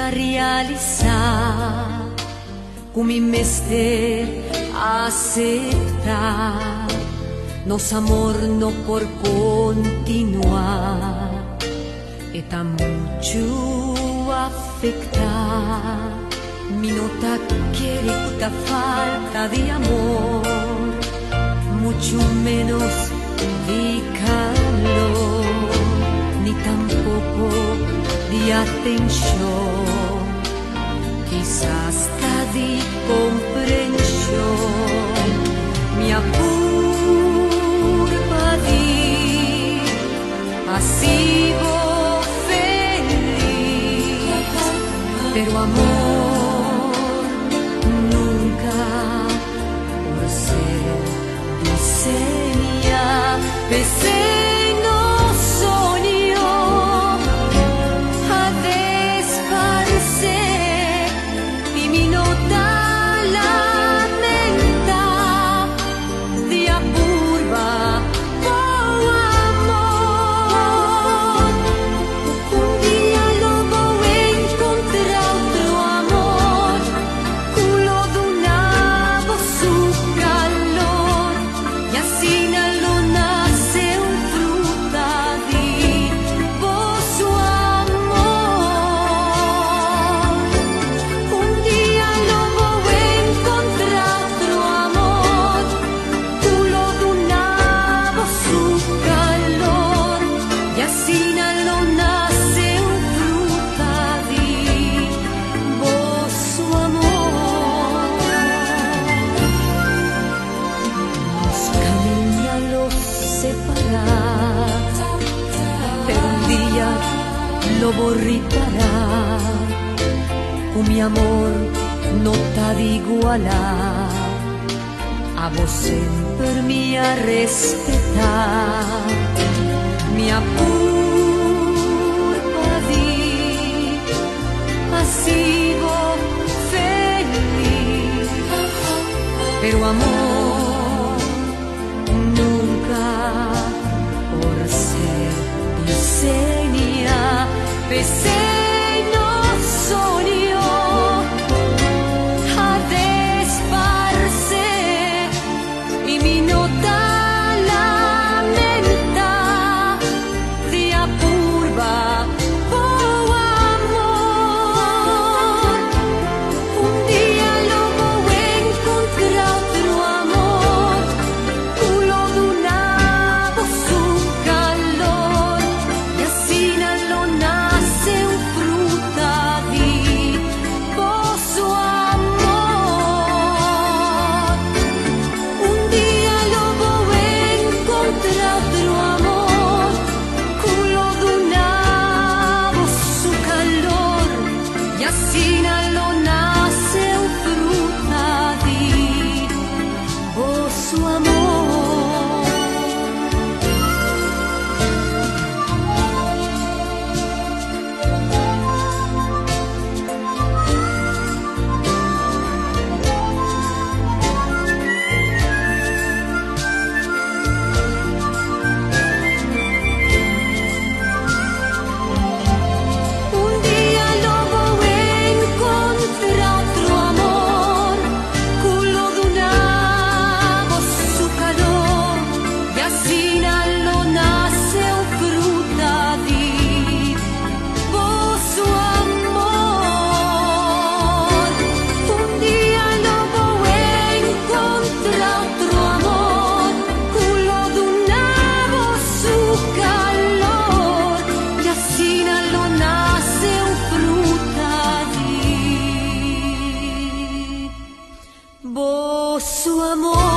sogna realizzare, come me ste accetta, nos amor no por continuar, e tan mucho afecta. Mi nota quiere puta falta de amor, mucho menos de calor, ni tampoco de atención, quizás hasta de comprensión. Mi apurba de así vos feliz, pero amor nunca por ser diseña, pensé no soñó a desparecer y mi nota lamenta de apurba oh amor. Un día lo voy a encontrar otro amor, culo de una voz su calor, y así no lo nace un fruta de vos su amor. Un día lo voy a encontrar otro amor, culo de una voz su calor, y así no lo nace un fruta de vos su amor. Los caminos los separar, pero un día lo borritará. Con mi amor no te de igualar, a vos siempre me a respetar. Mi apurba de así vos feliz, pero amor nunca por ser diseña, pensé no soñó a desparecer y mi nota lamenta de apurba oh amor. Un día lo voy a encontrar otro amor, culo de una voz su calor, y así no lo nace un fruta de vos su amor. Un día lo voy a encontrar otro amor, culo de una voz su calor, y así no lo nace un fruta de vos su amor. Un día lo voy a encontrar otro amor, culo de una voz su calor, y así no lo nace un fruta de vos su amor. Un día lo voy a encontrar otro amor, culo de una voz su calor, y así no lo nace un fruta de vos su amor.